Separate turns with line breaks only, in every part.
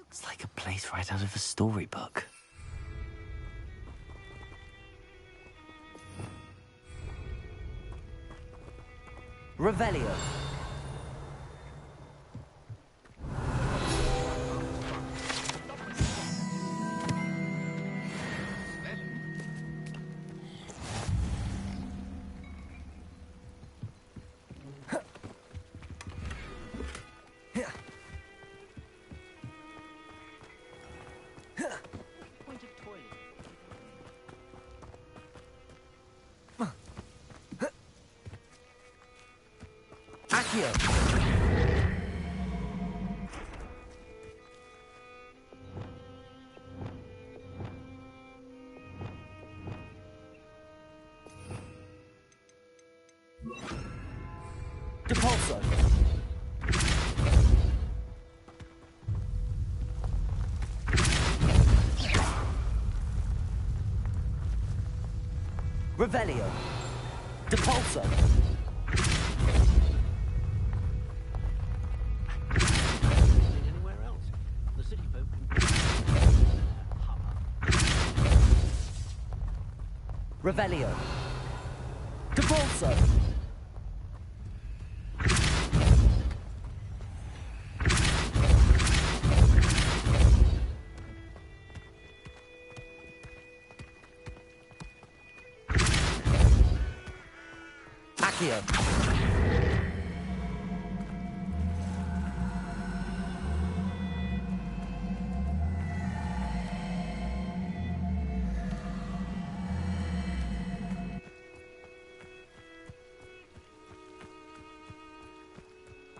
It's like a place right out of a storybook. Revelio. Depulso. Revelio. Depulso.
Anywhere else? The city folk
Revelio. Depulso. Accio.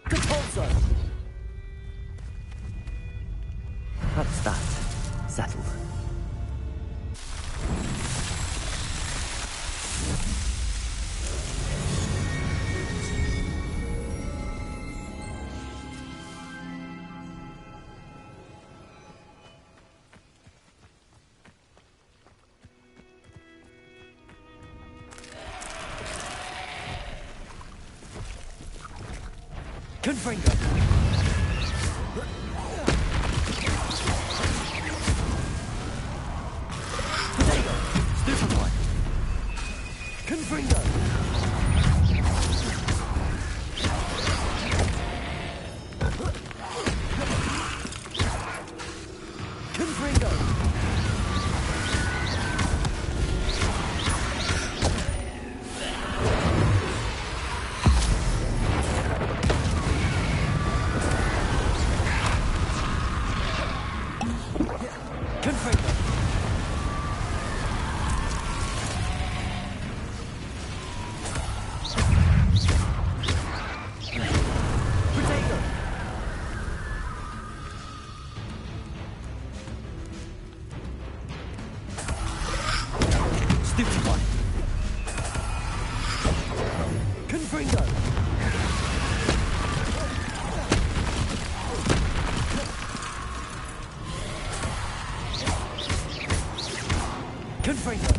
Depulso. That's that. Settled. Confringo. Potato. Stupefy. Confringo. Confringo. Stupefy. Confringo. Confringo.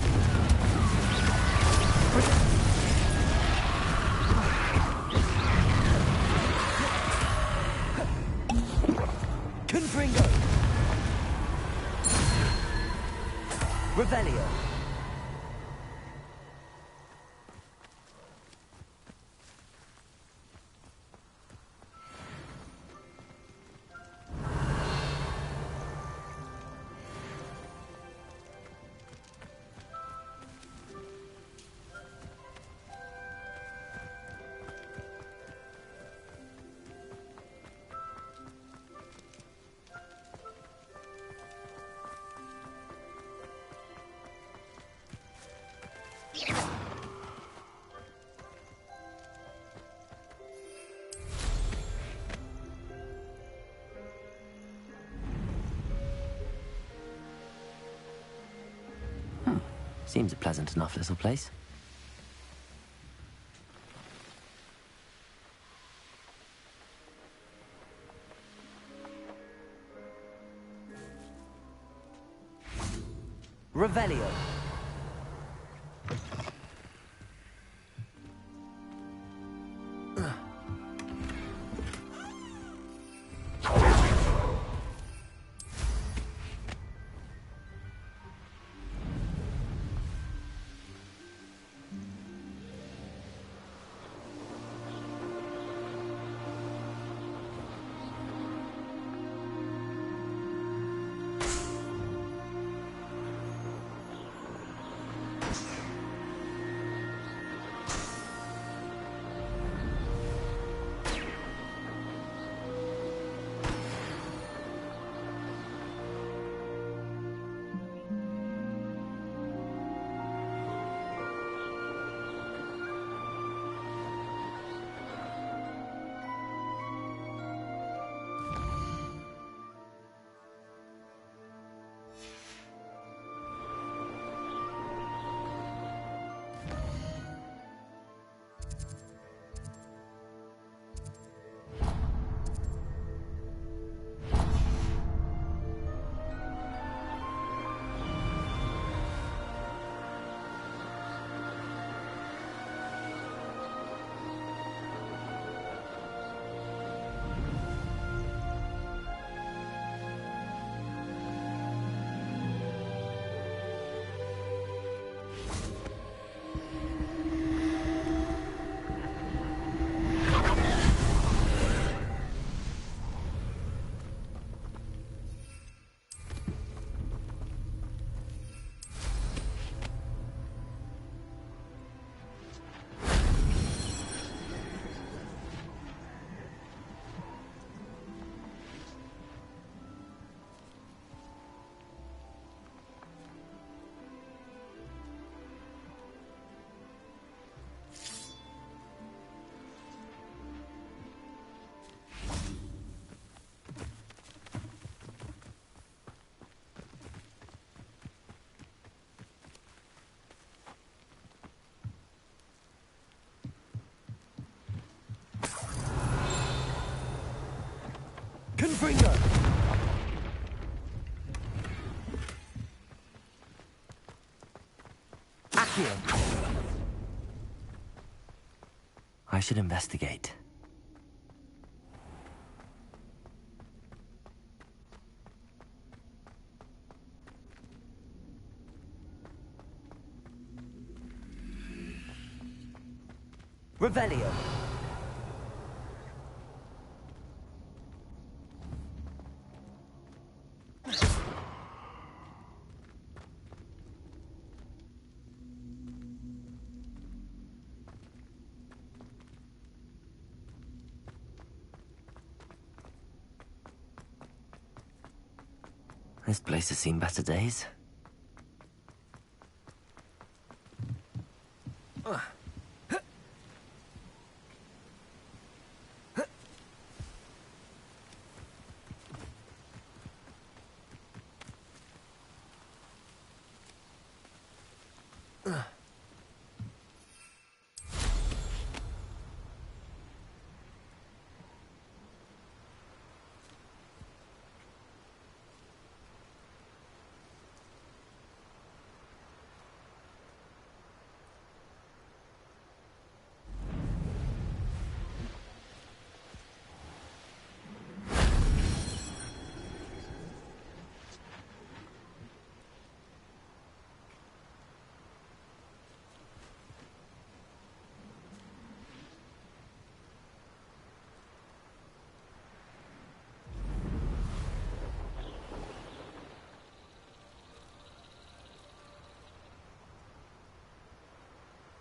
Confringo. Revelio. Seems a pleasant enough little place. Revelio. Confringo! Accio! I should investigate. Revelio. This place has seen better days.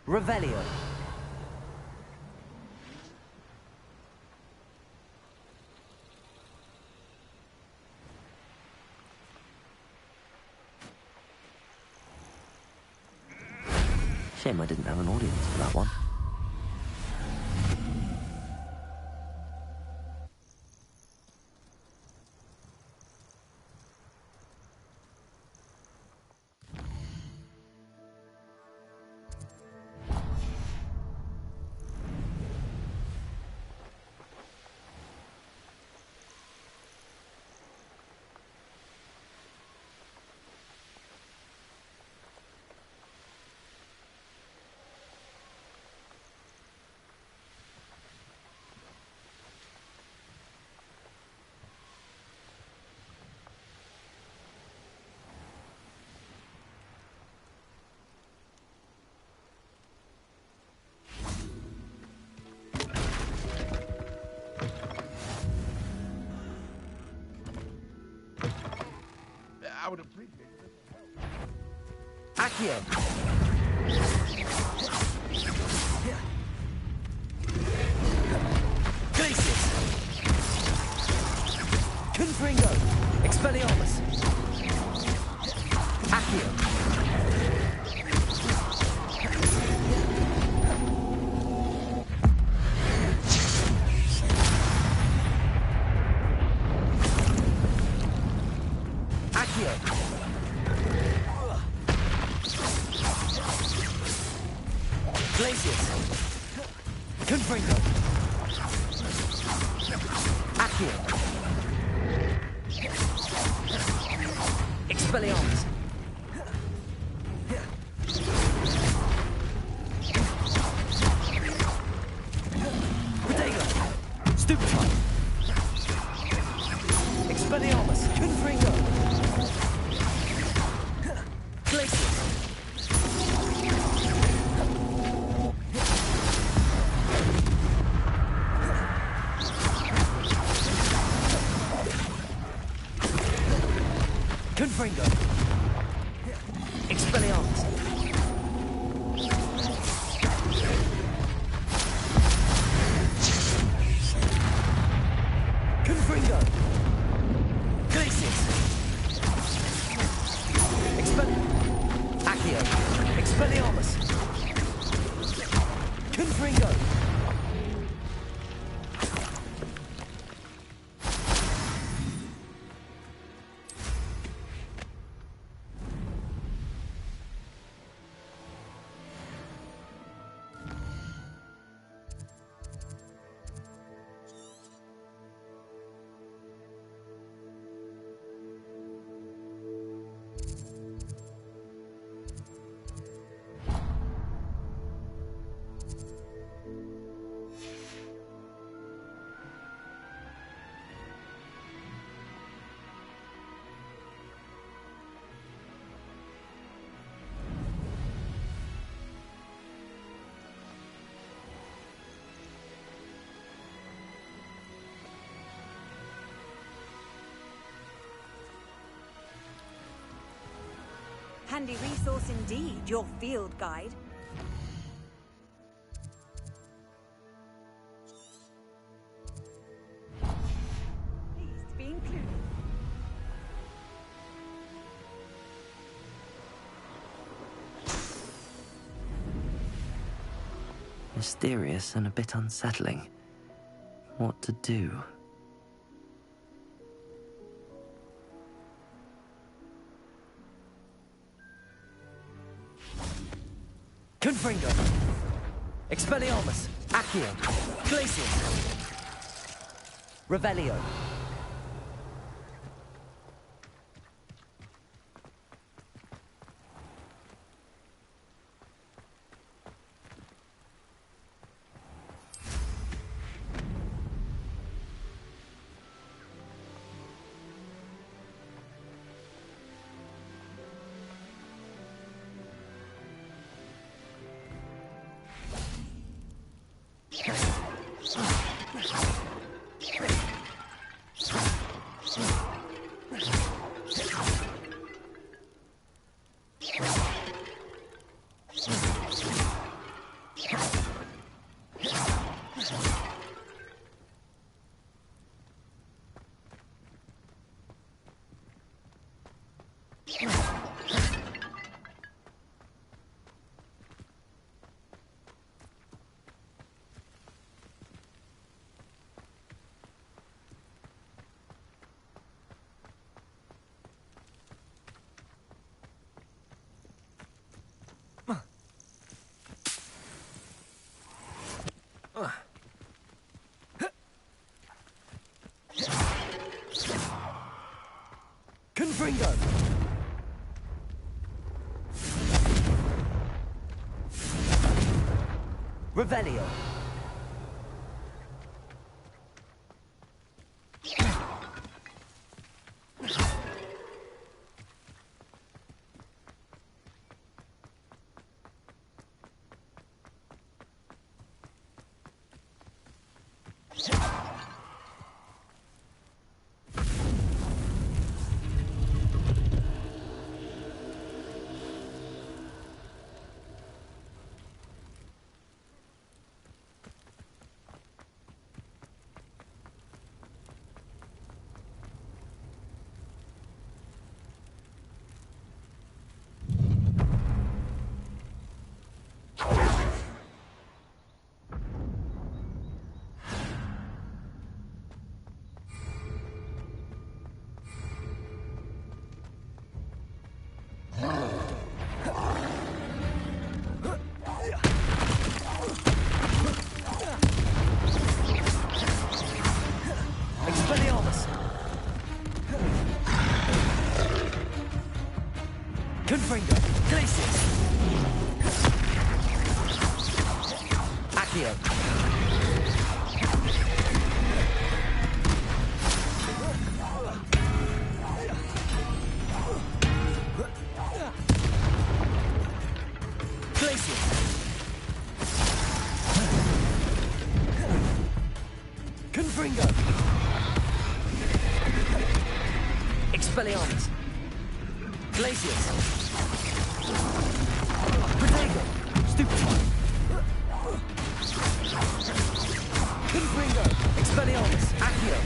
Revelio. Shame I didn't have an audience for that one.
I would appreciate it.
Accio. Glacius. Confringo. Expelliarmus. Accio. Glacius. Confringo. Accio. Expelliarmus. Protego. Stupefy. Expelliarmus. Confringo. Glacius. Confringo. Expelliarmus. Confringo. Glacius. Accio. Expelliarmus. Confringo.
Handy resource indeed, your field guide. Pleased to be included.
Mysterious and a bit unsettling. What to do?
Confringo! Expelliarmus! Accio! Glacius! Revelio! Confringo! Revelio! Confringo! Glacius! Accio! Glacius! Confringo! Expelliarmus! Glacius! Protego! Stupefy! Confringo! Expelliarmus! Accio!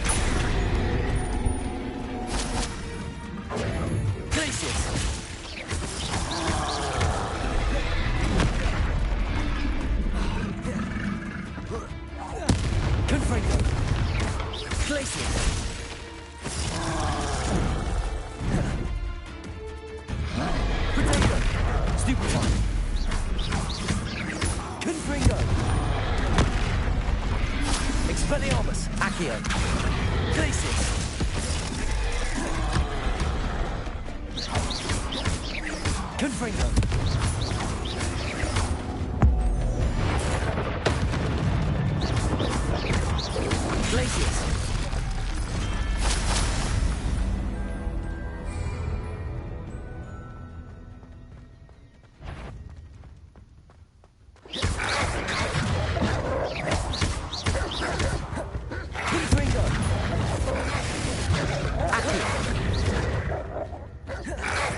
Glacius! Confringo! Glacius! Stupefy! Confringo! Expelliarmus! Accio! Glacius! Confringo! Glacius!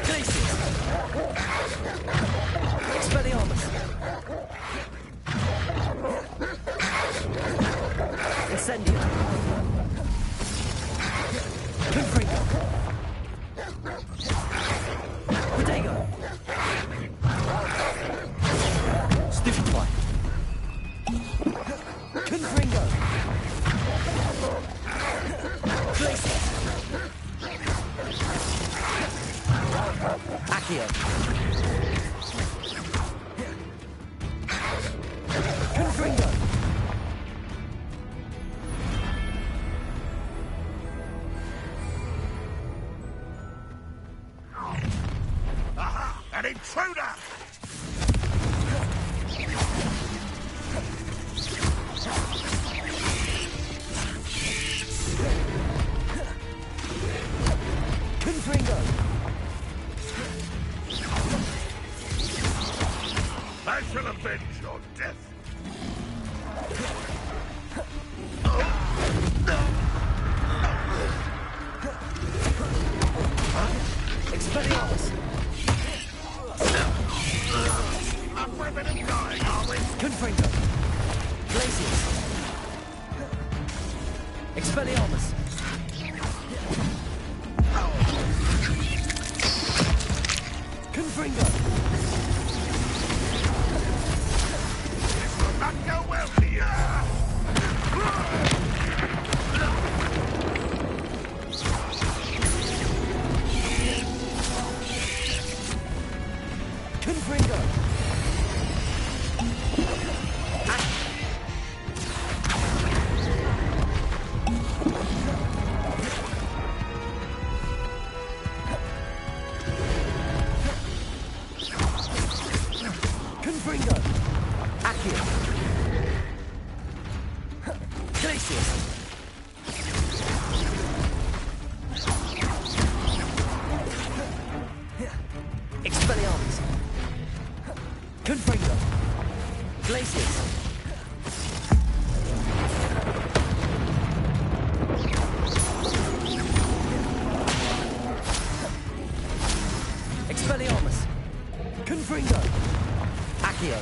Glacius! Accio. Confringo.
Aha! An intruder!
Confringo.
I shall avenge your death.
Expelliarmus.
I'm ripping and dying, are we?
Confringo. Glacius. Expelliarmus. Confringo.
This will not go well for you.
Confringo. Confringo. Accio. Glacius. Expelliarmus. Confringo. Glacius. Expelliarmus. Confringo. Accio.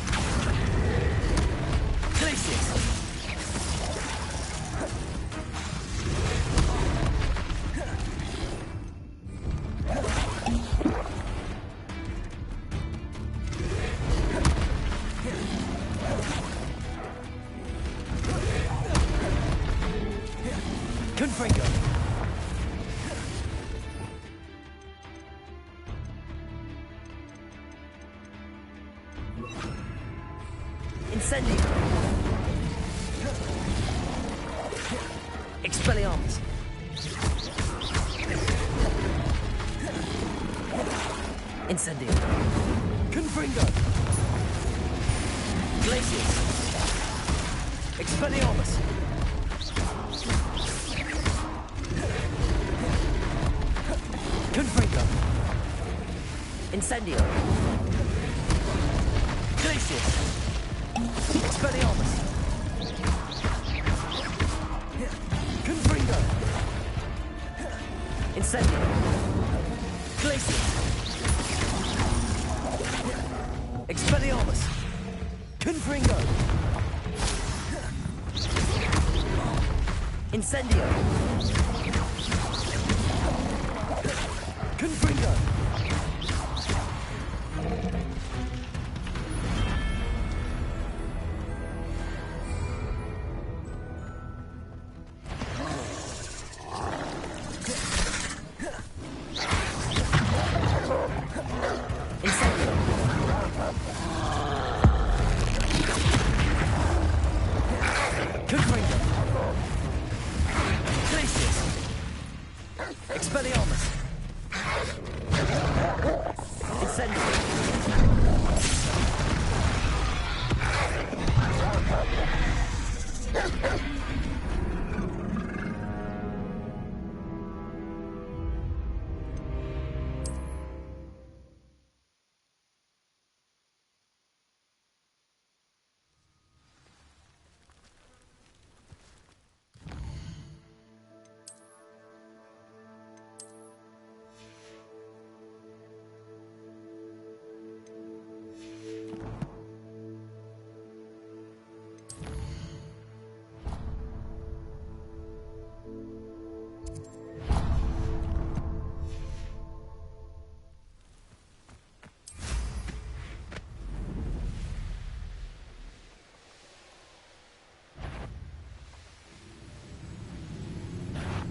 Glacius. Confringo. Incendio. Expelliarmus. Incendio. Confringo. Glacius. Expelliarmus. Confringo. Incendio. Glacius. Expelliarmus. Confringo. Incendio. Glacius. Expelliarmus. Confringo. Incendio. Confringo. Incendio. Confringo. Glacius. Expelliarmus. Incendio.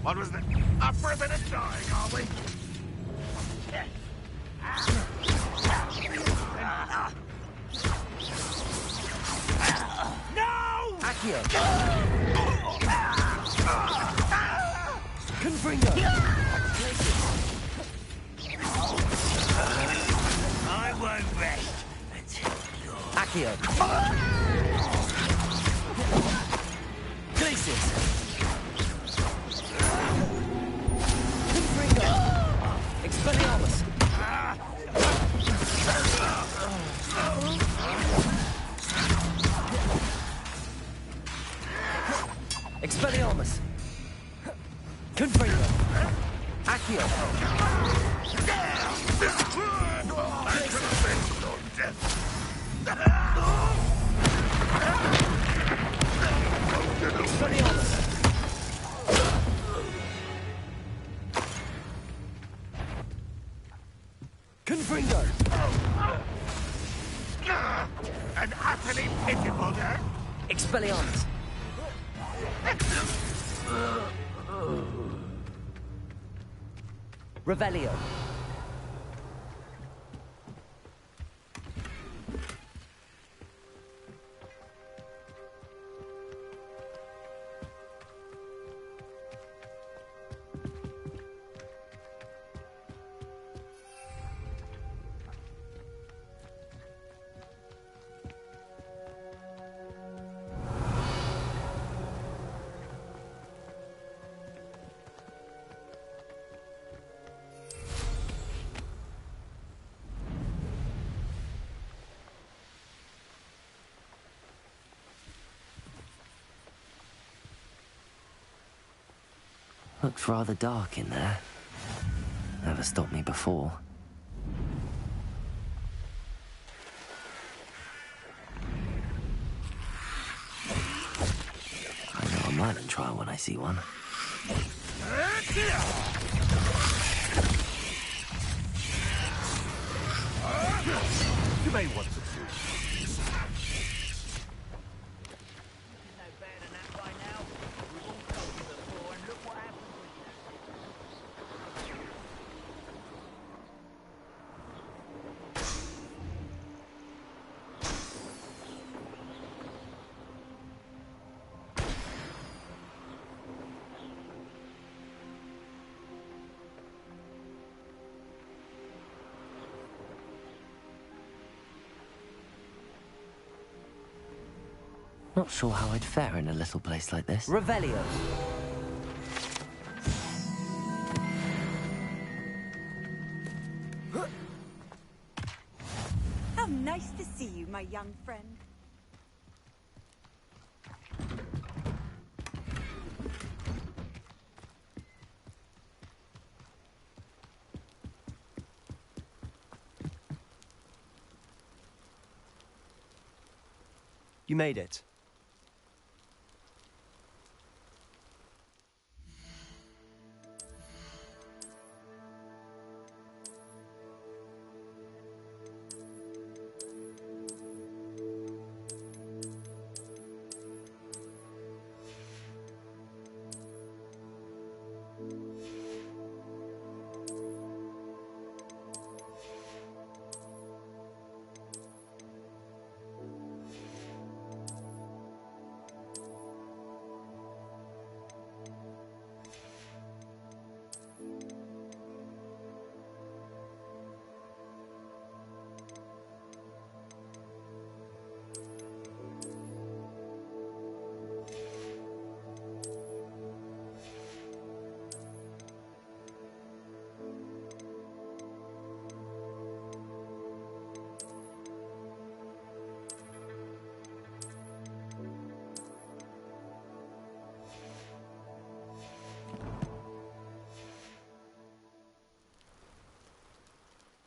What was that? I'm ripping and dying, are we?
Accio. Glacius. Confringo. Expelliarmus. Expelliarmus. Confringo. Accio. Expelliarmus. Confringo.
An utterly pitiful death.
Expelliarmus. Revelio.
Looked rather dark in there. Never stopped me before. I know a Merlin trial when I see one.
You may want to see.
Not sure how I'd fare in a little place like this.
Revelio.
How nice to see you, my young friend.
You made it.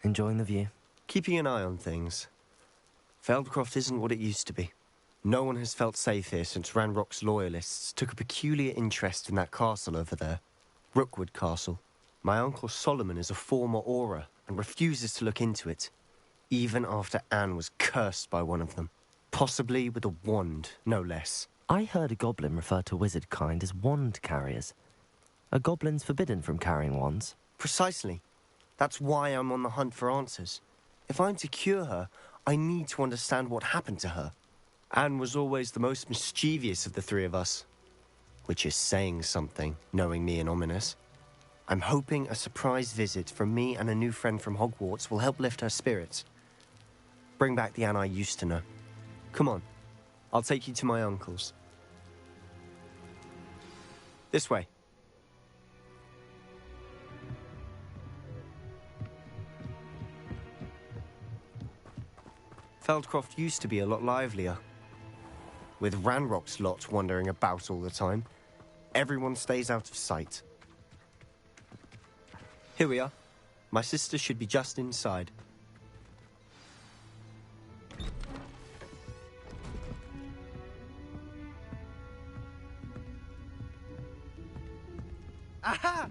Enjoying the view?
Keeping an eye on things. Feldcroft isn't what it used to be. No one has felt safe here since Ranrock's loyalists took a peculiar interest in that castle over there. Rookwood Castle. My uncle Solomon is a former Auror and refuses to look into it, even after Anne was cursed by one of them. Possibly with a wand, no less.
I heard a goblin refer to wizard kind as wand carriers. Are goblins forbidden from carrying wands?
Precisely. That's why I'm on the hunt for answers. If I'm to cure her, I need to understand what happened to her. Anne was always the most mischievous of the three of us. Which is saying something, knowing me and Ominous. I'm hoping a surprise visit from me and a new friend from Hogwarts will help lift her spirits. Bring back the Anne I used to know. Come on. I'll take you to my uncle's. This way. Feldcroft used to be a lot livelier. With Ranrock's lot wandering about all the time, everyone stays out of sight. Here we are. My sister should be just inside.
Aha!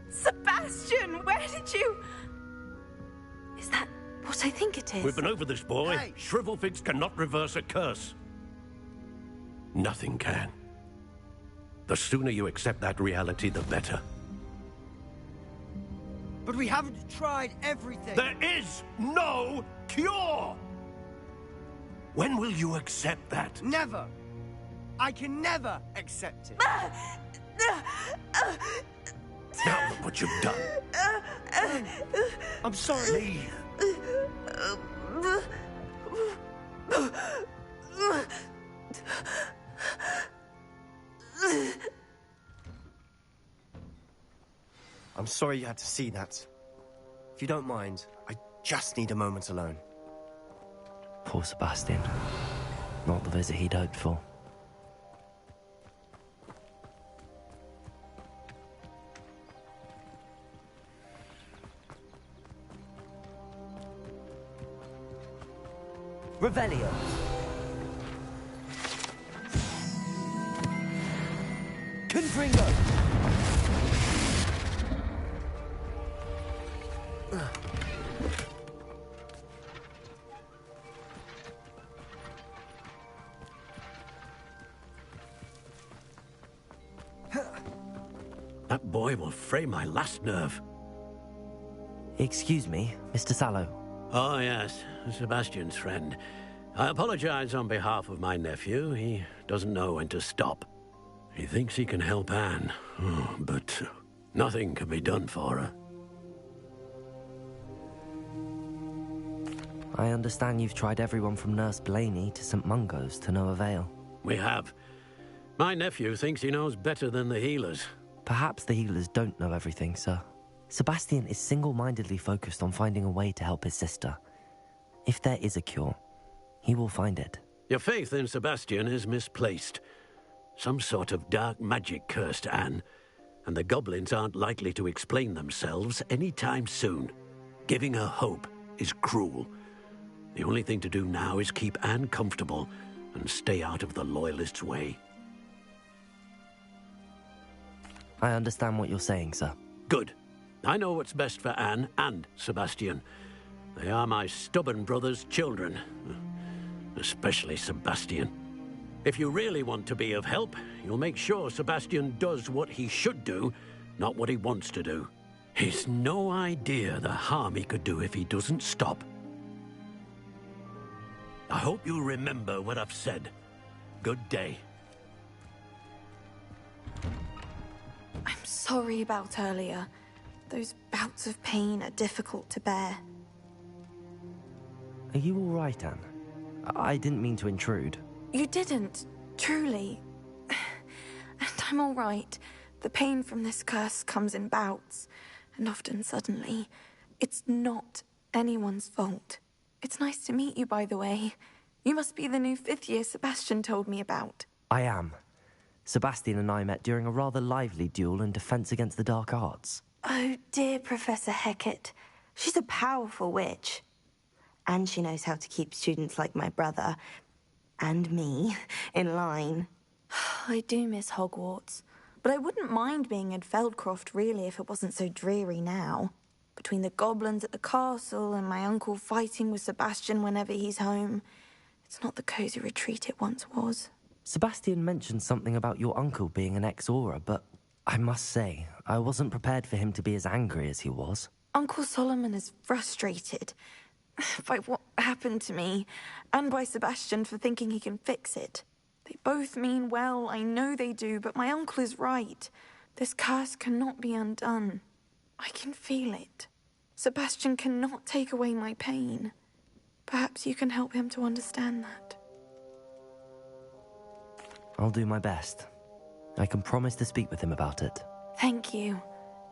Sebastian, where did you... Is that what I think it is?
We've been over this, boy.
Hey.
Shrivelfigs cannot reverse a curse. Nothing can. The sooner you accept that reality, the better.
But we haven't tried everything.
There is no cure! When will you accept that?
Never. I can never accept it.
Now look what you've done.
I'm sorry.
Leave.
I'm sorry you had to see that. If you don't mind, I just need a moment alone.
Poor Sebastian. Not the visit he'd hoped for.
Revelio. Confringo.
That boy will fray my last nerve.
Excuse me, Mr. Sallow.
Oh, yes, Sebastian's friend. I apologize on behalf of my nephew. He doesn't know when to stop. He thinks he can help Anne, but nothing can be done for her.
I understand you've tried everyone from Nurse Blaney to St. Mungo's to no avail.
We have. My nephew thinks he knows better than the healers.
Perhaps the healers don't know everything, sir. Sebastian is single-mindedly focused on finding a way to help his sister. If there is a cure, he will find it.
Your faith in Sebastian is misplaced. Some sort of dark magic cursed Anne, and the goblins aren't likely to explain themselves anytime soon. Giving her hope is cruel. The only thing to do now is keep Anne comfortable and stay out of the Loyalists' way.
I understand what you're saying, sir.
Good. I know what's best for Anne and Sebastian. They are my stubborn brother's children. Especially Sebastian. If you really want to be of help, you'll make sure Sebastian does what he should do, not what he wants to do. He's no idea the harm he could do if he doesn't stop. I hope you'll remember what I've said. Good day.
I'm sorry about earlier. Those bouts of pain are difficult to bear.
Are you all right, Anne? I didn't mean to intrude.
You didn't, truly. And I'm all right. The pain from this curse comes in bouts, and often suddenly. It's not anyone's fault. It's nice to meet you, by the way. You must be the new fifth-year Sebastian told me about.
I am. Sebastian and I met during a rather lively duel in Defense Against the Dark Arts.
Oh, dear Professor Hecat. She's a powerful witch. And she knows how to keep students like my brother, and me, in line. I do miss Hogwarts, but I wouldn't mind being in Feldcroft, really, if it wasn't so dreary now. Between the goblins at the castle and my uncle fighting with Sebastian whenever he's home, it's not the cosy retreat it once was.
Sebastian mentioned something about your uncle being an ex-Auror, but I must say, I wasn't prepared for him to be as angry as he was.
Uncle Solomon is frustrated by what happened to me, and by Sebastian for thinking he can fix it. They both mean well, I know they do, but my uncle is right. This curse cannot be undone. I can feel it. Sebastian cannot take away my pain. Perhaps you can help him to understand that.
I'll do my best. I can promise to speak with him about it.
Thank you.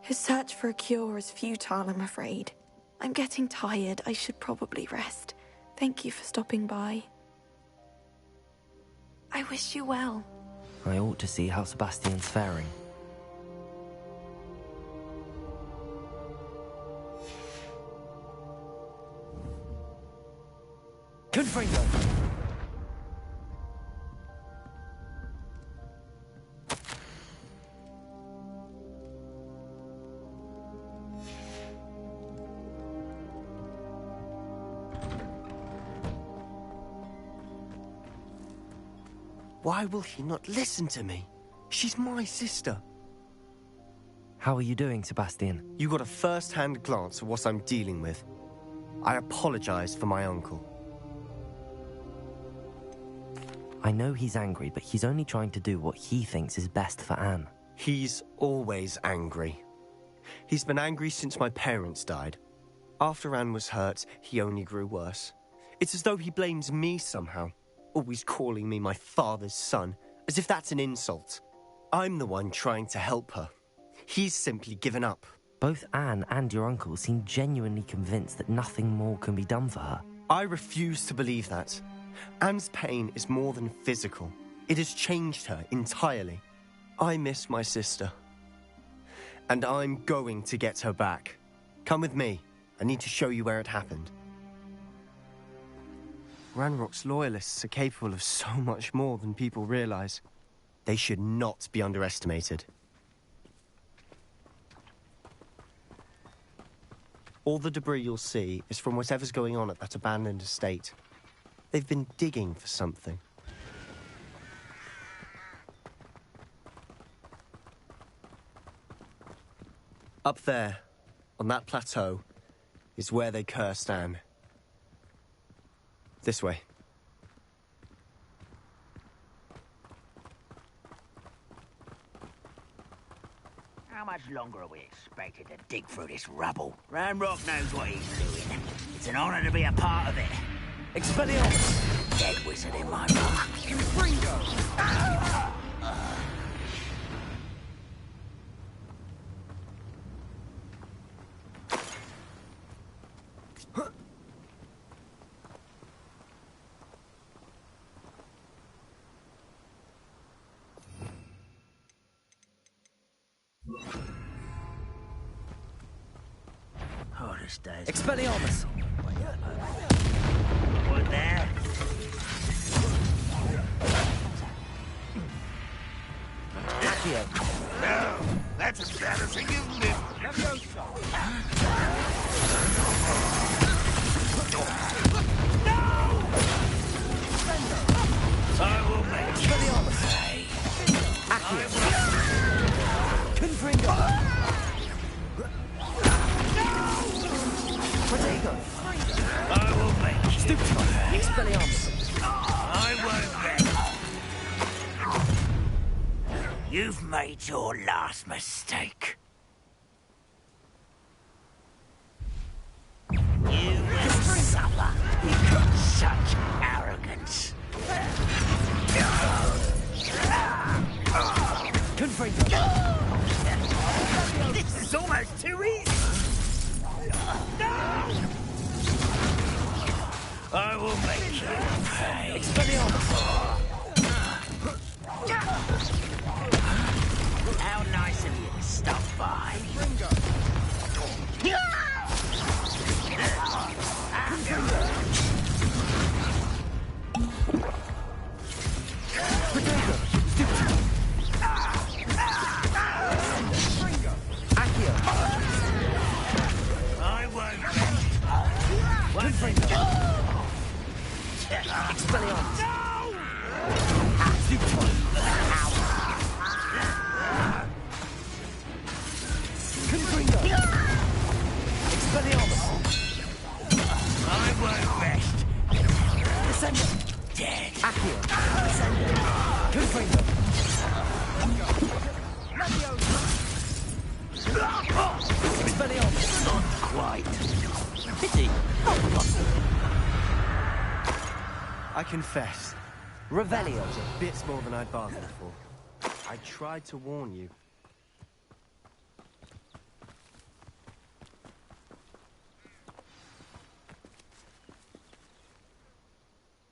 His search for a cure is futile, I'm afraid. I'm getting tired. I should probably rest. Thank you for stopping by. I wish you well.
I ought to see how Sebastian's faring. Confringo!
Why will he not listen to me? She's my sister.
How are you doing, Sebastian?
You got a first-hand glance at what I'm dealing with. I apologize for my uncle.
I know he's angry, but he's only trying to do what he thinks is best for Anne.
He's always angry. He's been angry since my parents died. After Anne was hurt, he only grew worse. It's as though he blames me somehow, always calling me my father's son, as if that's an insult. I'm the one trying to help her. He's simply given up.
Both Anne and your uncle seem genuinely convinced that nothing more can be done for her.
I refuse to believe that. Anne's pain is more than physical. It has changed her entirely. I miss my sister. And I'm going to get her back. Come with me. I need to show you where it happened. Ranrock's loyalists are capable of so much more than people realize. They should not be underestimated. All the debris you'll see is from whatever's going on at that abandoned estate. They've been digging for something. Up there, on that plateau, is where they cursed Anne. This way.
How much longer are we expected to dig through this rubble? Ranrock knows what he's doing. It's an honor to be a part of it.
Expelliarmus!
Dead wizard in my book.
Confringo!
Hardest days.
Expelliarmus!
What there?
Accio!
No, that's embarrassing, isn't it?
I will make
Expelliarmus!
pay.
Accio! Confringo! Protego!
I will make you pay.
Expelliarmus!
I won't let. You've made your last mistake. You will suffer because such arrogance.
Confringo!
This is almost too easy. I will make you pay.
Expelliarmus!
How nice of you to stop by. I won't let.
Expelliarmus! Confringo! Expelliarmus!
I won't rest.
Descendo!
Dead.
Accio! Descendo! Confringo! Expelliarmus!
Not quite.
Pity!
I confess, Revelio. That was a bit more than I'd bargained for. I tried to warn you.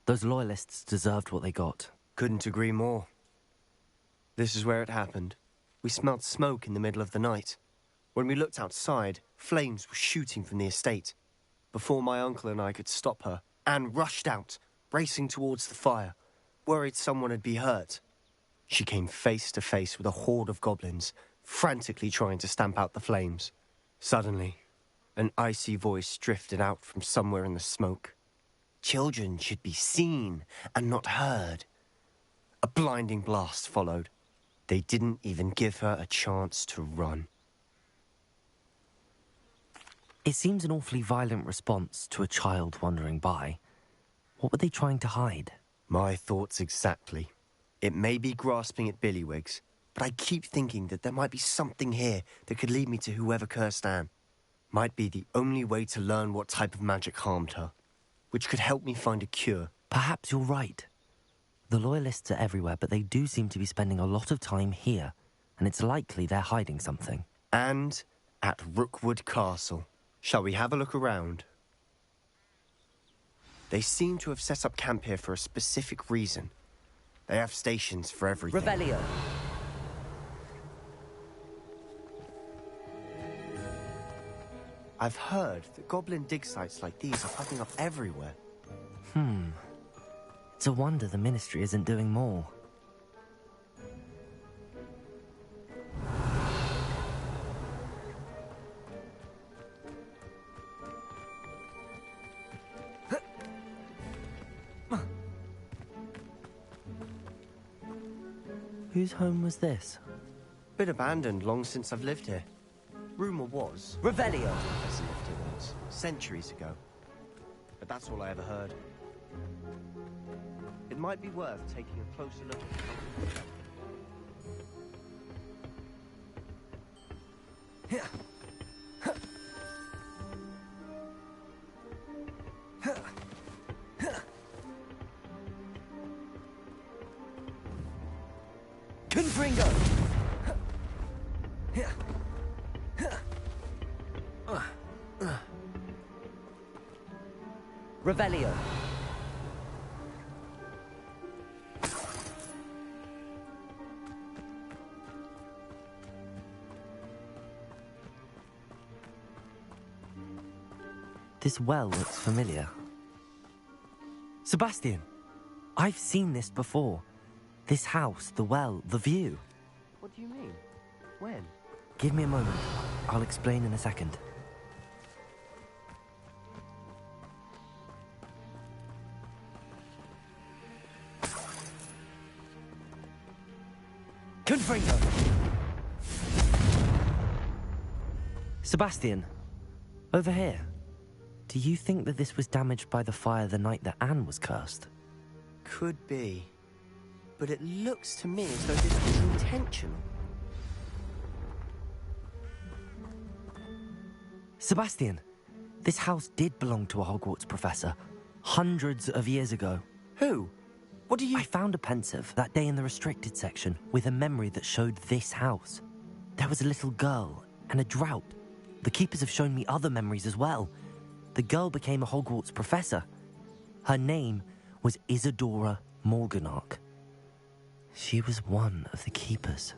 Those loyalists deserved what they got.
Couldn't agree more. This is where it happened. We smelled smoke in the middle of the night. When we looked outside, flames were shooting from the estate. Before my uncle and I could stop her, Anne rushed out, racing towards the fire, worried someone had been hurt. She came face to face with a horde of goblins, frantically trying to stamp out the flames. Suddenly, an icy voice drifted out from somewhere in the smoke. Children should be seen and not heard. A blinding blast followed. They didn't even give her a chance to run.
It seems an awfully violent response to a child wandering by. What were they trying to hide?
My thoughts exactly. It may be grasping at Billywigs, but I keep thinking that there might be something here that could lead me to whoever cursed Anne. Might be the only way to learn what type of magic harmed her, which could help me find a cure.
Perhaps you're right. The Loyalists are everywhere, but they do seem to be spending a lot of time here, and it's likely they're hiding something.
And at Rookwood Castle. Shall we have a look around? They seem to have set up camp here for a specific reason. They have stations for everything.
Revelio.
I've heard that goblin dig sites like these are popping up everywhere.
It's a wonder the Ministry isn't doing more. Whose home was this?
Been abandoned long since I've lived here. Rumour was...
Revelio!
Professor lived here once, centuries ago. But that's all I ever heard. It might be worth taking a closer look at the
Confringo! Revelio. This well looks familiar. Sebastian, I've seen this before. This house, the well, the view.
What do you mean? When?
Give me a moment. I'll explain in a second. Confringo! Sebastian, over here. Do you think that this was damaged by the fire the night that Anne was cursed?
Could be. But it looks to me as though this was intentional.
Sebastian, this house did belong to a Hogwarts professor, hundreds of years ago.
Who? What do you...
I found a pensive that day in the restricted section with a memory that showed this house. There was a little girl and a drought. The keepers have shown me other memories as well. The girl became a Hogwarts professor. Her name was Isadora Morganach. She was one of the keepers.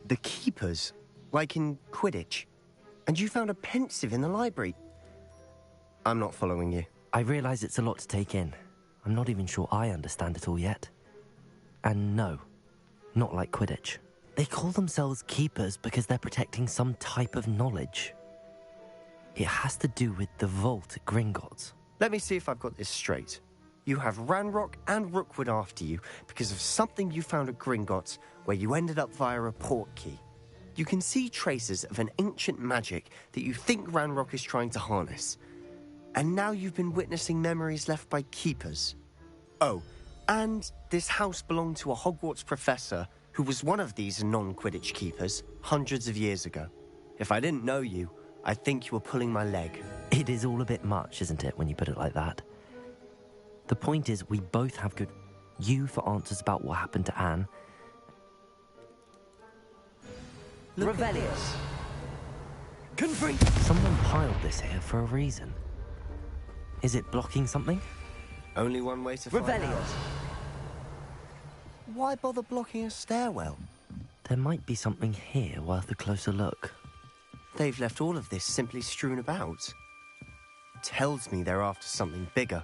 The keepers? Like in Quidditch? And you found a pensive in the library? I'm not following you.
I realize it's a lot to take in. I'm not even sure I understand it all yet. And no, not like Quidditch. They call themselves keepers because they're protecting some type of knowledge. It has to do with the vault at Gringotts.
Let me see if I've got this straight. You have Ranrock and Rookwood after you because of something you found at Gringotts where you ended up via a port key. You can see traces of an ancient magic that you think Ranrock is trying to harness. And now you've been witnessing memories left by keepers. Oh, and this house belonged to a Hogwarts professor who was one of these non-Quidditch keepers hundreds of years ago. If I didn't know you, I'd think you were pulling my leg.
It is all a bit much, isn't it, when you put it like that? The point is, we both have good... You for answers about what happened to Anne.
Revelius! Confront!
Someone piled this here for a reason. Is it blocking something?
Only one way to find out. Why bother blocking a stairwell?
There might be something here worth a closer look.
They've left all of this simply strewn about. Tells me they're after something bigger.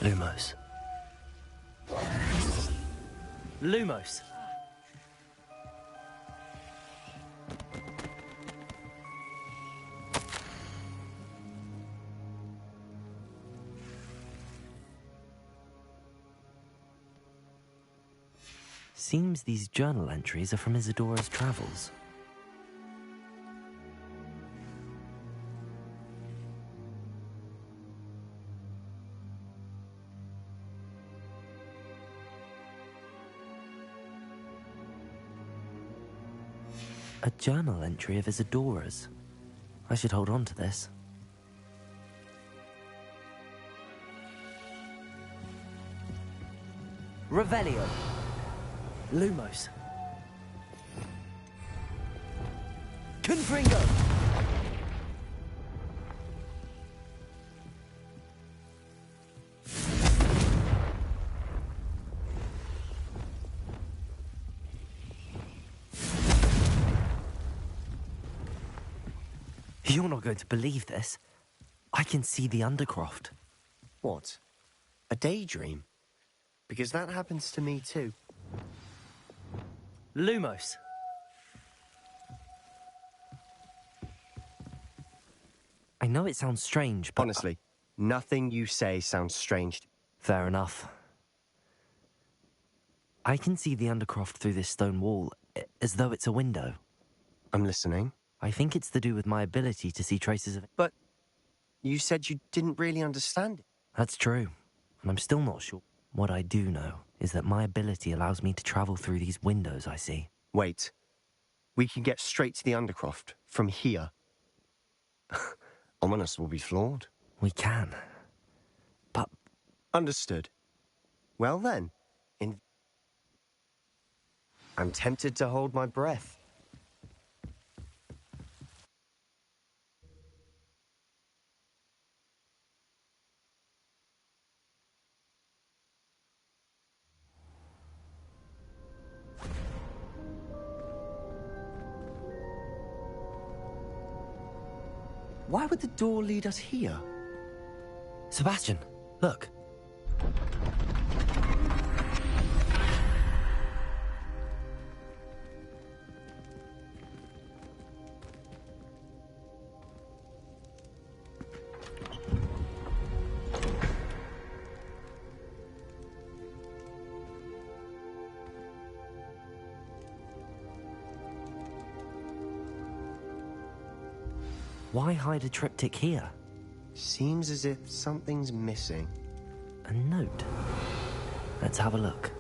Lumos. Lumos! Seems these journal entries are from Isadora's travels. A journal entry of Isadora's. I should hold on to this. Revelio. Lumos. Confringo! You're not going to believe this. I can see the Undercroft.
What? A daydream? Because that happens to me too.
Lumos. I know it sounds strange, but...
Honestly, nothing you say sounds strange.
Fair enough. I can see the Undercroft through this stone wall, as though it's a window.
I'm listening.
I think it's to do with my ability to see traces of it.
But you said you didn't really understand it.
That's true, and I'm still not sure. What I do know is that my ability allows me to travel through these windows I see.
Wait. We can get straight to the Undercroft from here. Ominous will be flawed.
We can. But...
Understood. Well then, I'm tempted to hold my breath. Why would the door lead us here?
Sebastian, look. Why hide a triptych here?
Seems as if something's missing.
A note. Let's have a look.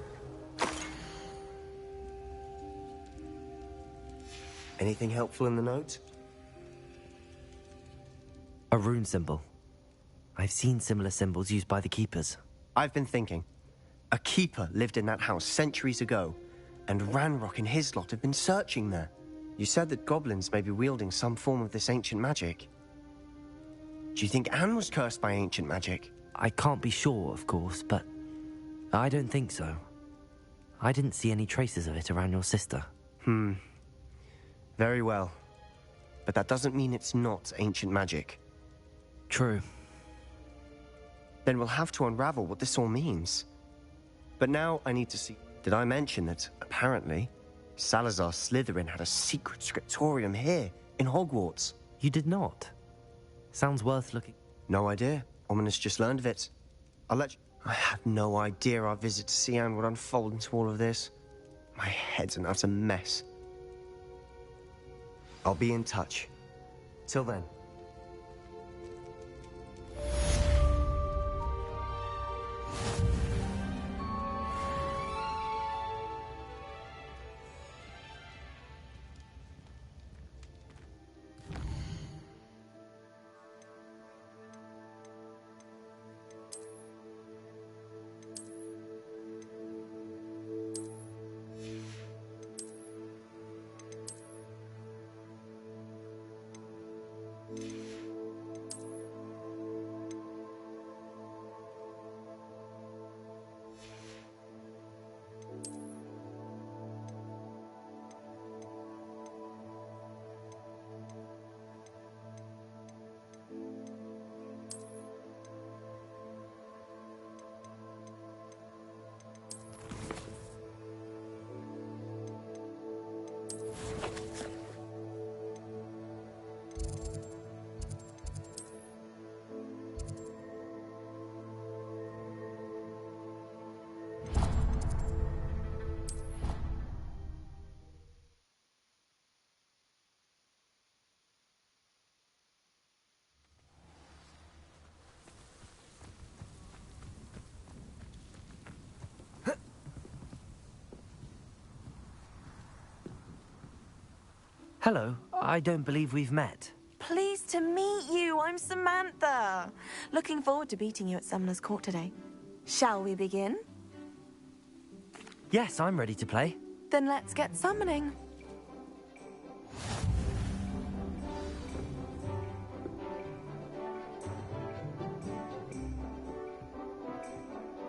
Anything helpful in the note?
A rune symbol. I've seen similar symbols used by the keepers.
I've been thinking. A keeper lived in that house centuries ago, and Ranrock and his lot have been searching there. You said that goblins may be wielding some form of this ancient magic. Do you think Anne was cursed by ancient magic?
I can't be sure, of course, but I don't think so. I didn't see any traces of it around your sister.
Very well. But that doesn't mean it's not ancient magic.
True.
Then we'll have to unravel what this all means. But now I need to see... Did I mention that, apparently, Salazar Slytherin had a secret scriptorium here, in Hogwarts?
You did not. Sounds worth looking...
No idea. Ominous just learned of it. I'll let you... I had no idea our visit to Cian would unfold into all of this. My head's an utter mess. I'll be in touch. Till then.
Hello, I don't believe we've met.
Pleased to meet you. I'm Samantha. Looking forward to beating you at Summoner's Court today. Shall we begin?
Yes, I'm ready to play.
Then let's get summoning.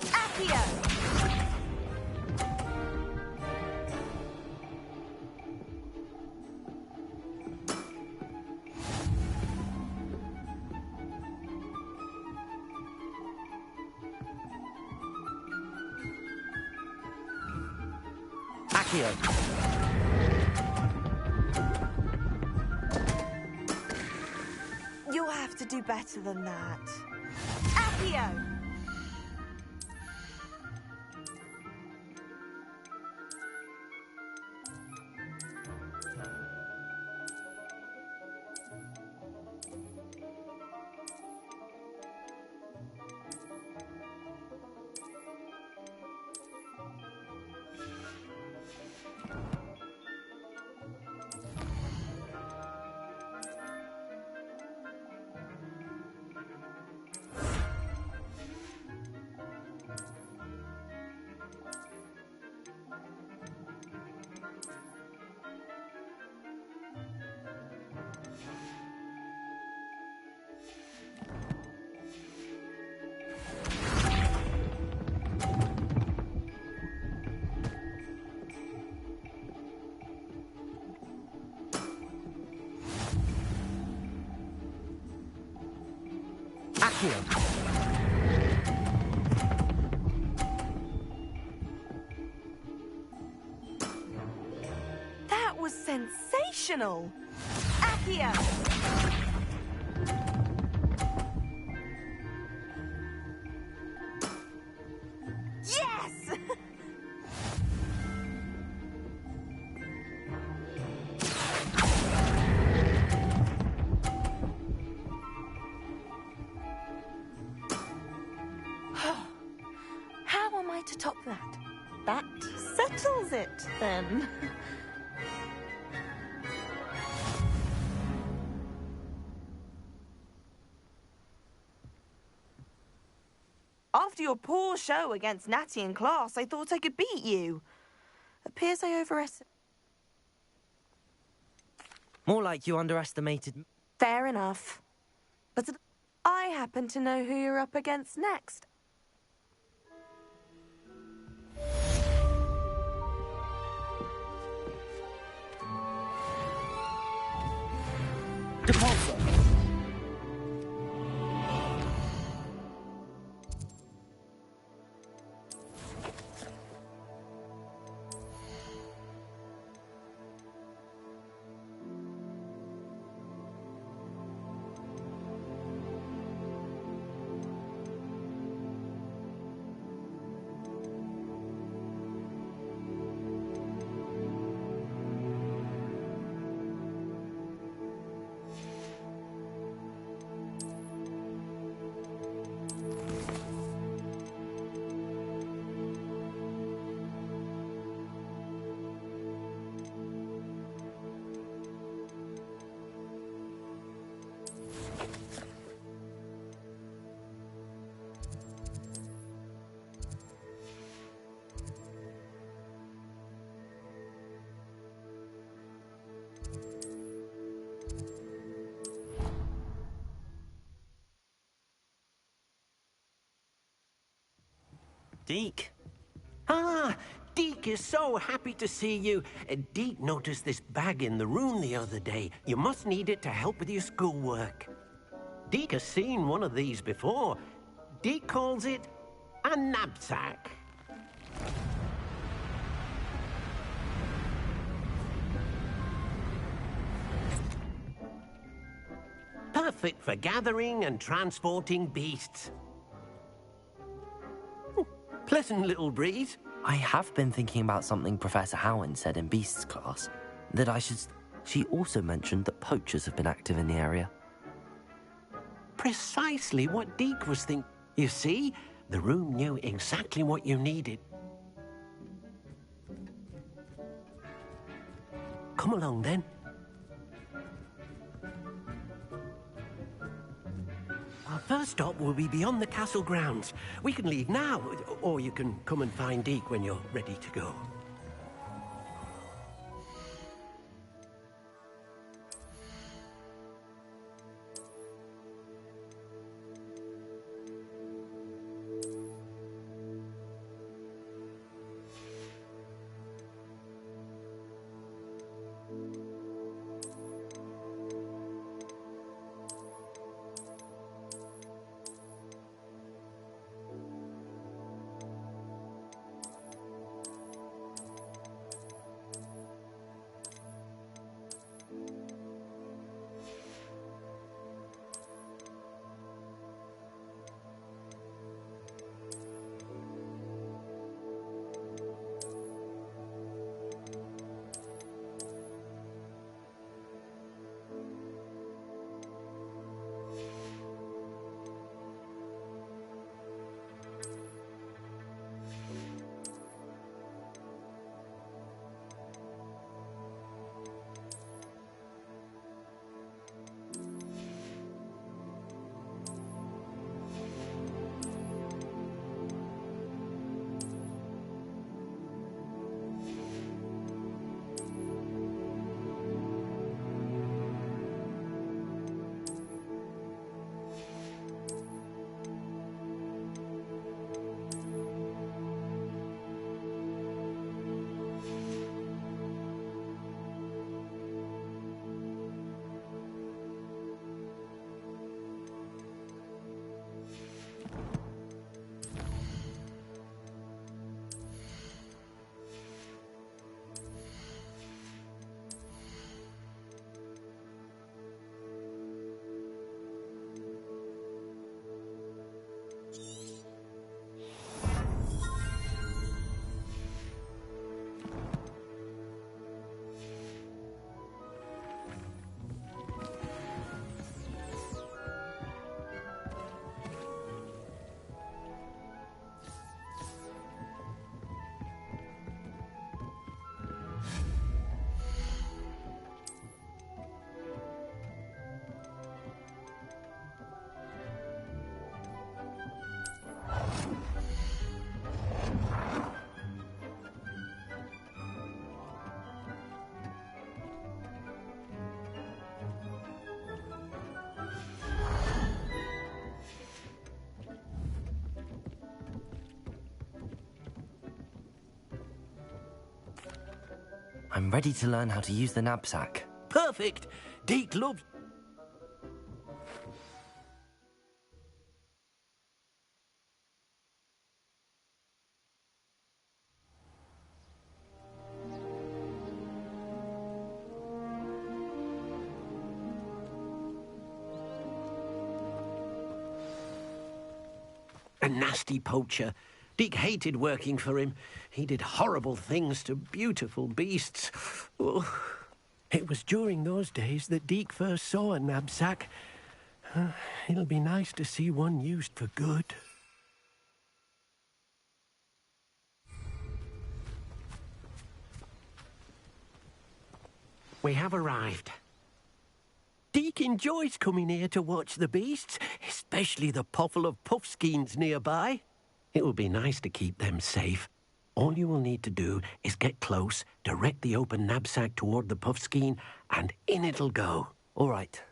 Accio!
Accio.
You'll have to do better than that. Accio!
Accio.
That was sensational! Accio! Yes! How am I to top that? That settles it, then. After your poor show against Natty in class, I thought I could beat you. Appears I overestimated.
More like you underestimated...
Fair enough. But I happen to know who you're up against next.
Depulso.
Deke. Ah, Deke is so happy to see you. Deke noticed this bag in the room the other day. You must need it to help with your schoolwork. Deke has seen one of these before. Deke calls it a knapsack. fit for gathering and transporting beasts. Pleasant little breeze.
I have been thinking about something Professor Howard said in Beasts class, that I should... She also mentioned that poachers have been active in the area.
Precisely what Deke was thinking. You see, the room knew exactly what you needed. Come along, then. Our first stop will be beyond the castle grounds. We can leave now, or you can come and find Deke when you're ready to go.
I'm ready to learn how to use the knapsack.
Perfect! Deke loves... A nasty poacher. Deke hated working for him. He did horrible things to beautiful beasts. Oh. It was during those days that Deke first saw a knapsack. It'll be nice to see one used for good. We have arrived. Deke enjoys coming here to watch the beasts, especially the potful of puffskeins nearby. It will be nice to keep them safe. All you will need to do is get close, direct the open knapsack toward the puffskein, and in it'll go.
All right.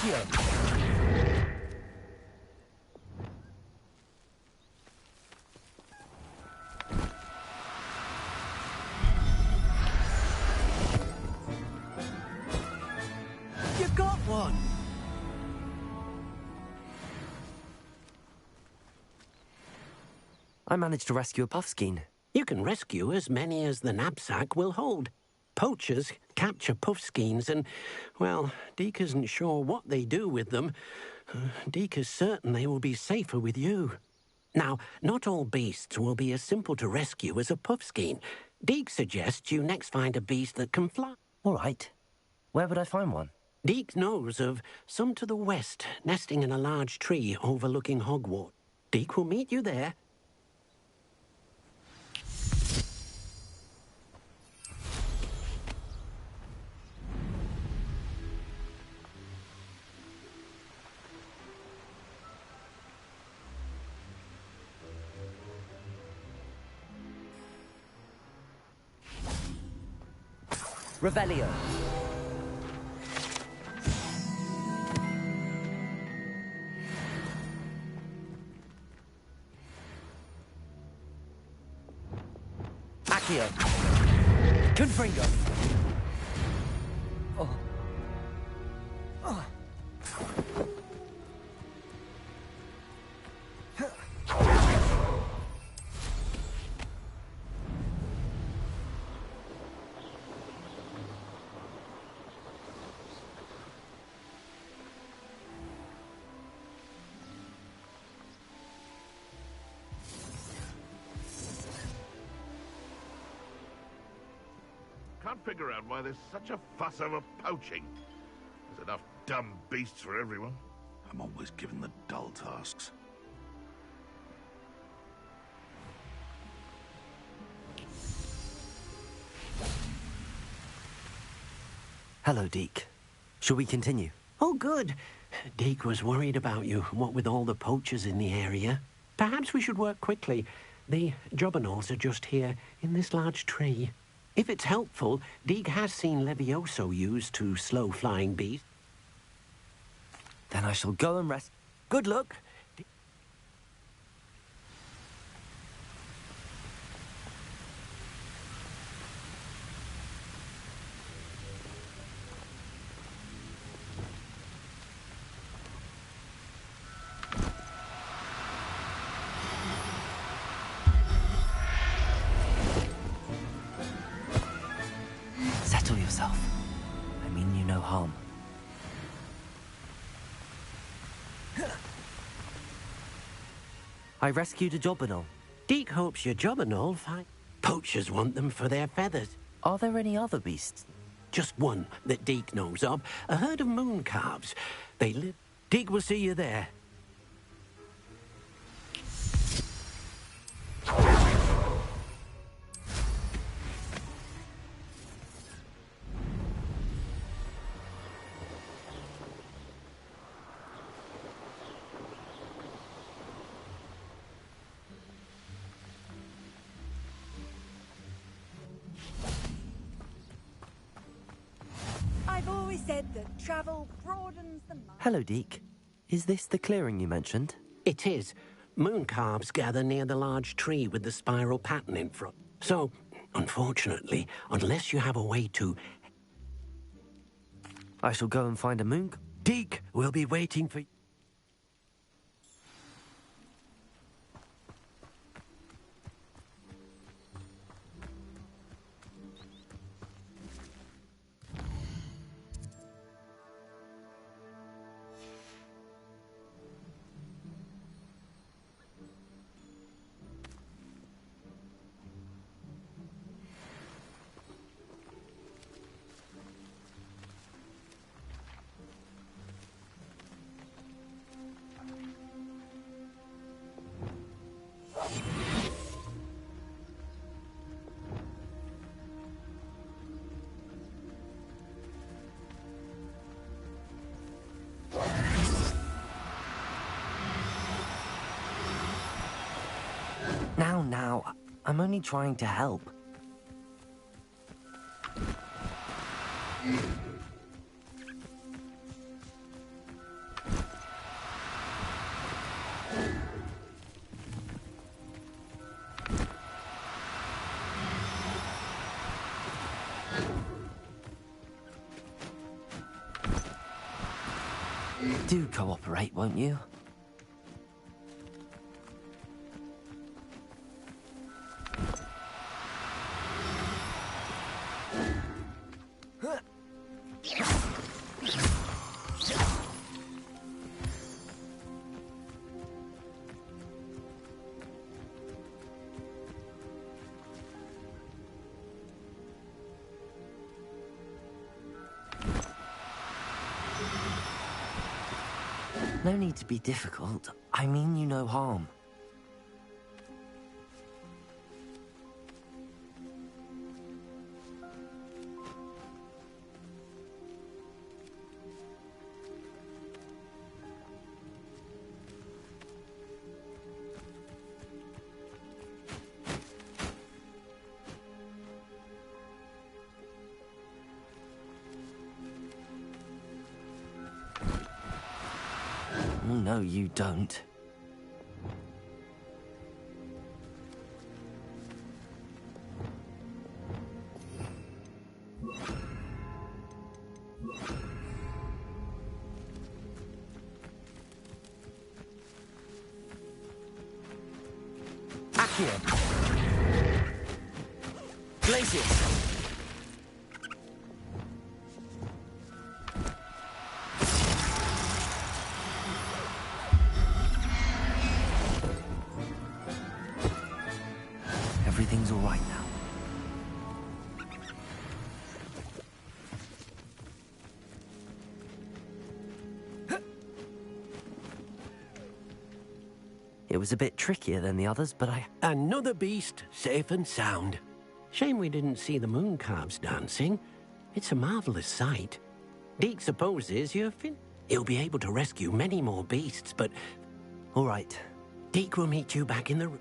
Accio!
You got one!
I managed to rescue a puffskein.
You can rescue as many as the knapsack will hold. Poachers capture puffskeins and, well, Deke isn't sure what they do with them. Deke is certain they will be safer with you. Now, not all beasts will be as simple to rescue as a puffskein. Deke suggests you next find a beast that can fly.
All right. Where would I find one?
Deke knows of some to the west, nesting in a large tree overlooking Hogwarts. Deke will meet you there.
Revelio. Accio. Confringo. Oh. Oh.
Can't figure out why there's such a fuss over poaching. There's enough dumb beasts for everyone. I'm always given the dull tasks.
Hello, Deke. Shall we continue?
Oh, good. Deke was worried about you, what with all the poachers in the area. Perhaps we should work quickly. The Jobberknolls are just here, in this large tree. If it's helpful, Deke has seen Levioso used to slow flying beasts.
Then I shall go and rest. Good luck. Settle yourself. I mean you no harm. I rescued a Jobberknoll.
Deke hopes your Jobberknoll find... Poachers want them for their feathers.
Are there any other beasts?
Just one that Deke knows of. A herd of moon calves. They live... Deke will see you there.
I've always said that travel broadens the mind.
Hello, Deke. Is this the clearing you mentioned?
It is. Moon calves gather near the large tree with the spiral pattern in front. So, unfortunately, unless you have a way to...
I shall go and find a moon.
Deke will be waiting for...
Now, I'm only trying to help. Do cooperate, won't you? No need to be difficult. I mean you no harm. No, you don't. Accio. Glacius. Everything's all right now. It was a bit trickier than the others, but
Another beast, safe and sound. Shame we didn't see the moon calves dancing. It's a marvelous sight. Deke supposes he'll be able to rescue many more beasts, but...
All right.
Deke will meet you back in the...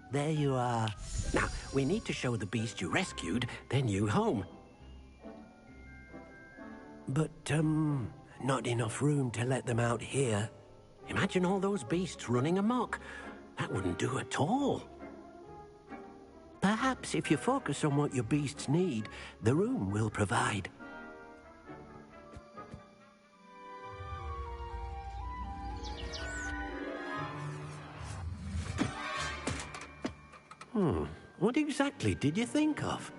There you are. Now, we need to show the beast you rescued their new home. But, not enough room to let them out here. Imagine all those beasts running amok. That wouldn't do at all. Perhaps if you focus on what your beasts need, the room will provide. What exactly did you think of?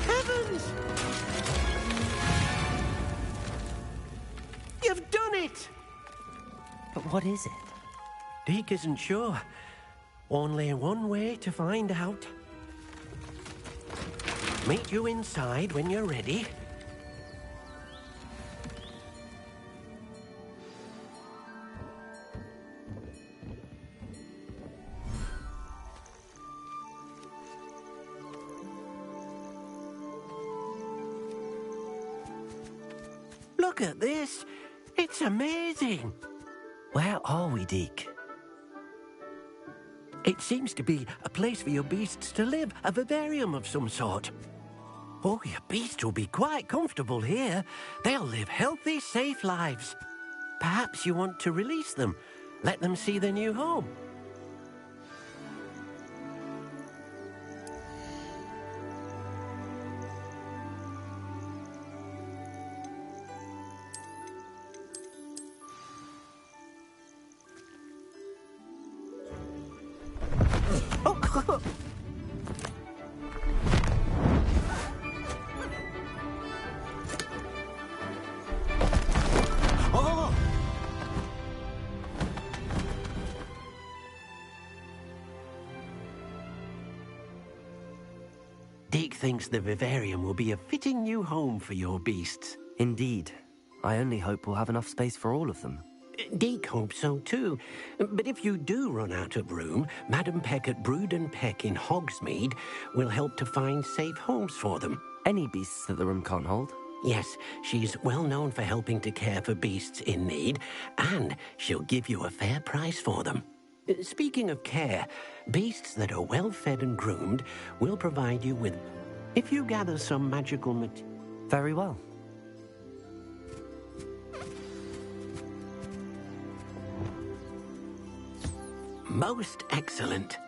Heavens! You've done it!
But what is it?
Deke isn't sure. Only one way to find out. Meet you inside when you're ready. Look at this. It's amazing.
Where are we, Deke?
It seems to be a place for your beasts to live, a vivarium of some sort. Oh, your beasts will be quite comfortable here. They'll live healthy, safe lives. Perhaps you want to release them, let them see their new home. Deke thinks the vivarium will be a fitting new home for your beasts.
Indeed. I only hope we'll have enough space for all of them.
Deke hopes so too. But if you do run out of room, Madam Peck at Brood and Peck in Hogsmeade will help to find safe homes for them.
Any beasts that the room can't hold?
Yes, she's well known for helping to care for beasts in need, and she'll give you a fair price for them. Speaking of care, beasts that are well fed and groomed will provide you with... If you gather some magical
Very well.
Most excellent.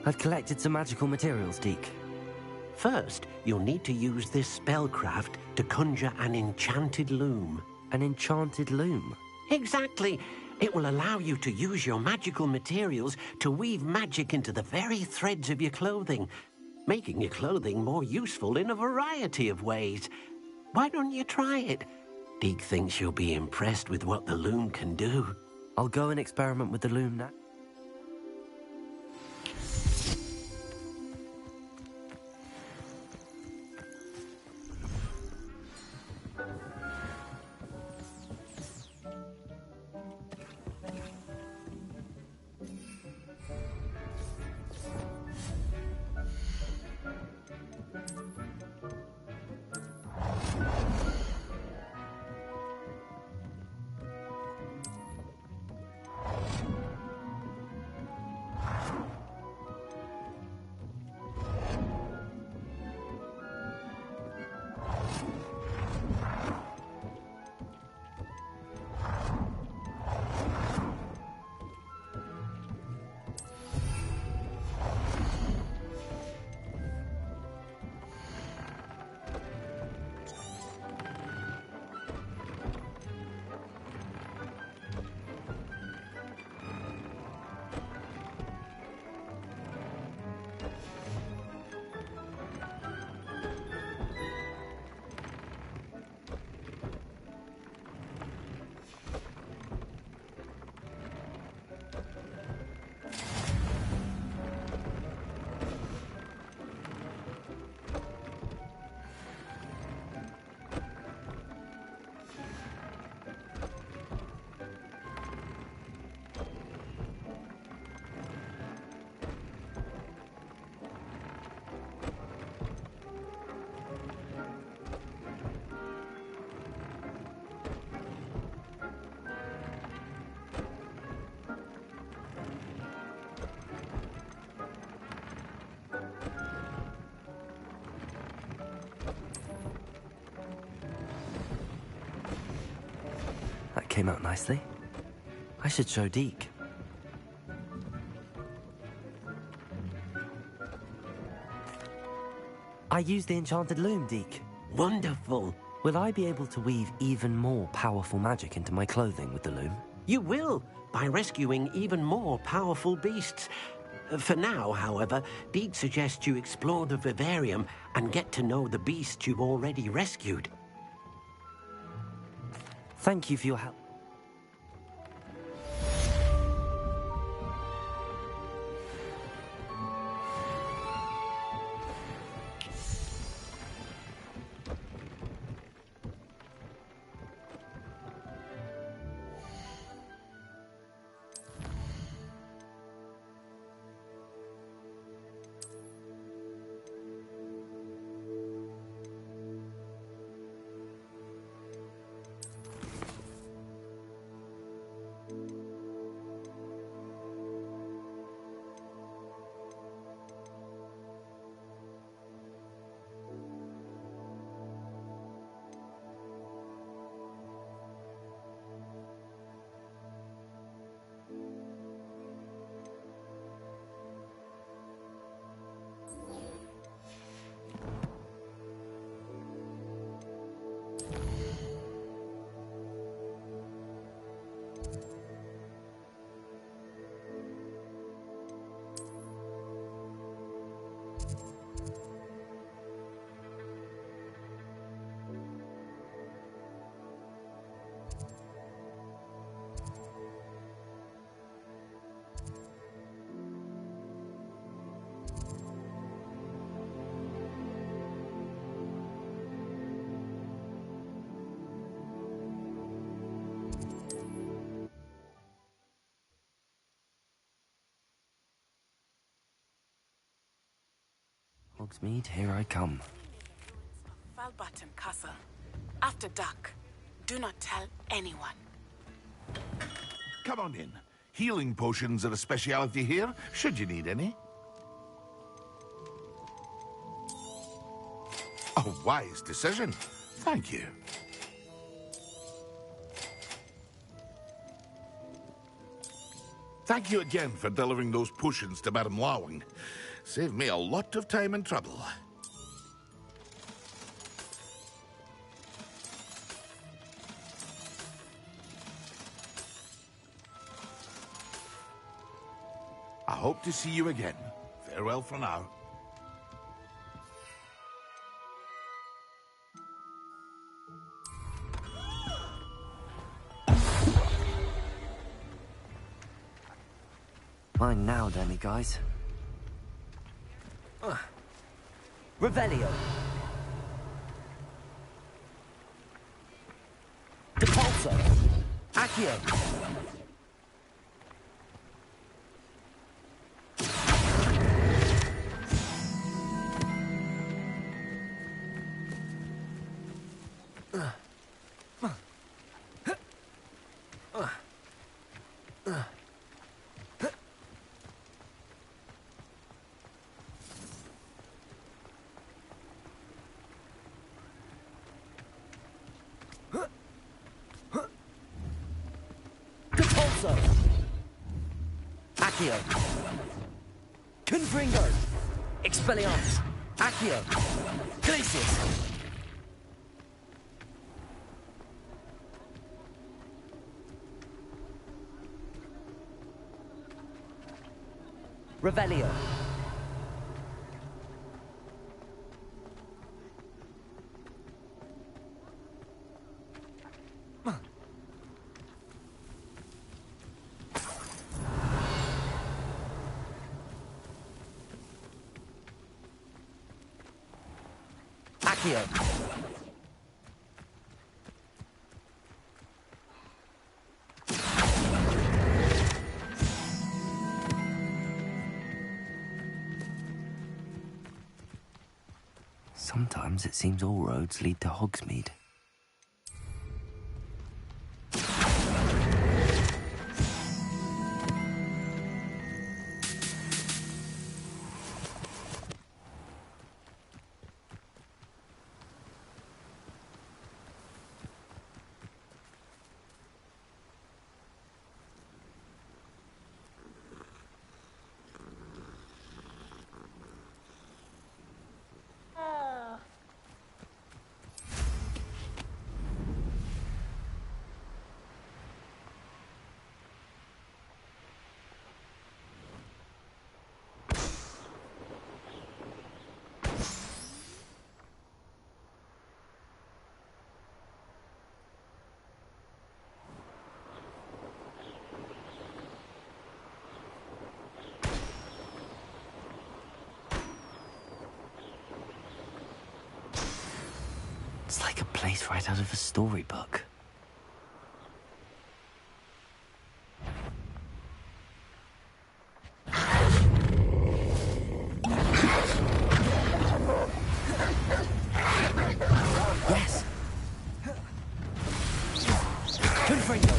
I've collected some magical materials, Deke.
First, you'll need to use this spellcraft to conjure an enchanted loom.
An enchanted loom?
Exactly. It will allow you to use your magical materials to weave magic into the very threads of your clothing, making your clothing more useful in a variety of ways. Why don't you try it? Deke thinks you'll be impressed with what the loom can do.
I'll go and experiment with the loom now. That came out nicely. I should show Deke. I used the enchanted loom, Deke.
Wonderful.
Will I be able to weave even more powerful magic into my clothing with the loom?
You will, by rescuing even more powerful beasts. For now, however, Deke suggests you explore the vivarium and get to know the beasts you've already rescued.
Thank you for your help. Hogsmeade, here I come.
Falbutton Castle. After dark. Do not tell anyone.
Come on in. Healing potions are a speciality here, should you need any. A wise decision. Thank you. Thank you again for delivering those potions to Madame Lawing. Saved me a lot of time and trouble. I hope to see you again. Farewell for now.
Mine now, demi-guys. Revelio. Depulso. Accio. Accio. Confringo. Expelliarmus. Accio. Glacius. Revelio. Accio. Sometimes it seems all roads lead to Hogsmeade. It's like a place right out of a storybook. Yes. Confringo.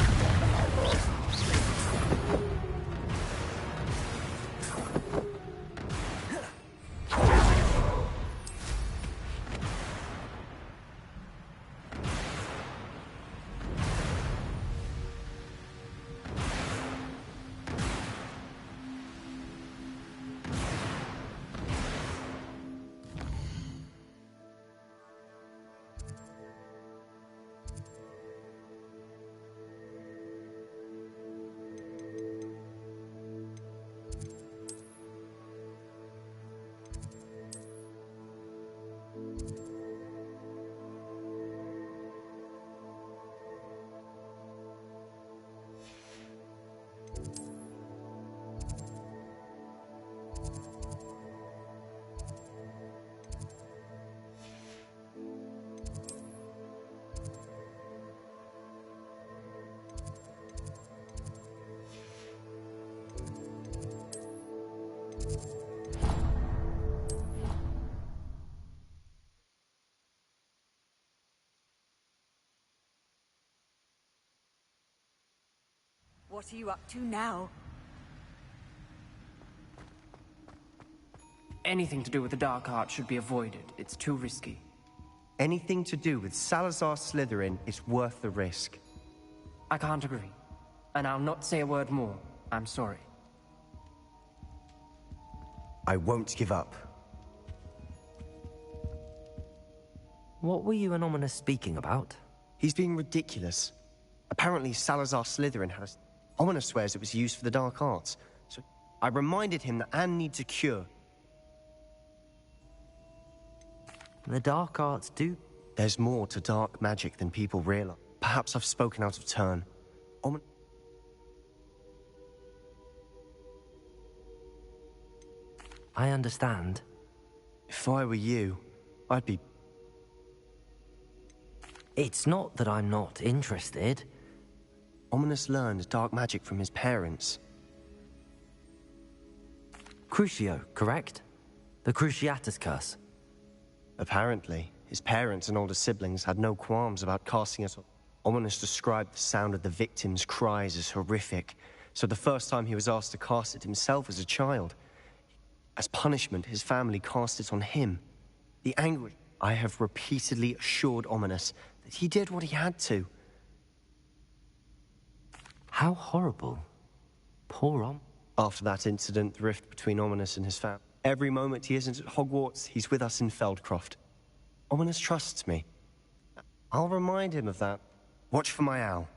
What are you up to now?
Anything to do with the dark arts should be avoided. It's too risky.
Anything to do with Salazar Slytherin is worth the risk.
I can't agree. And I'll not say a word more. I'm sorry.
I won't give up.
What were you and Ominous speaking about?
He's being ridiculous. Apparently Salazar Slytherin had a... Ominous swears it was used for the dark arts. So I reminded him that Anne needs a cure.
The dark arts do...
There's more to dark magic than people realize. Perhaps I've spoken out of turn.
I understand.
If I were you, I'd be...
It's not that I'm not interested.
Ominous learned dark magic from his parents.
Crucio, correct? The Cruciatus curse.
Apparently, his parents and older siblings had no qualms about casting it on. Ominous described the sound of the victim's cries as horrific, so the first time he was asked to cast it himself as a child, as punishment, his family cast it on him. The anguish... I have repeatedly assured Ominous that he did what he had to.
How horrible. Poor
After that incident, the rift between Ominous and his family. Every moment he isn't at Hogwarts, he's with us in Feldcroft. Ominous trusts me. I'll remind him of that. Watch for my owl.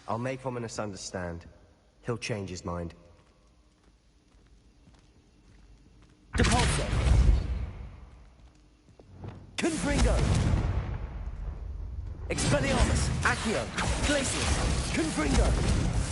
I'll make Ominous understand. He'll change his mind.
Depulso! Confringo! Expelliarmus! Accio! Glacius! Confringo!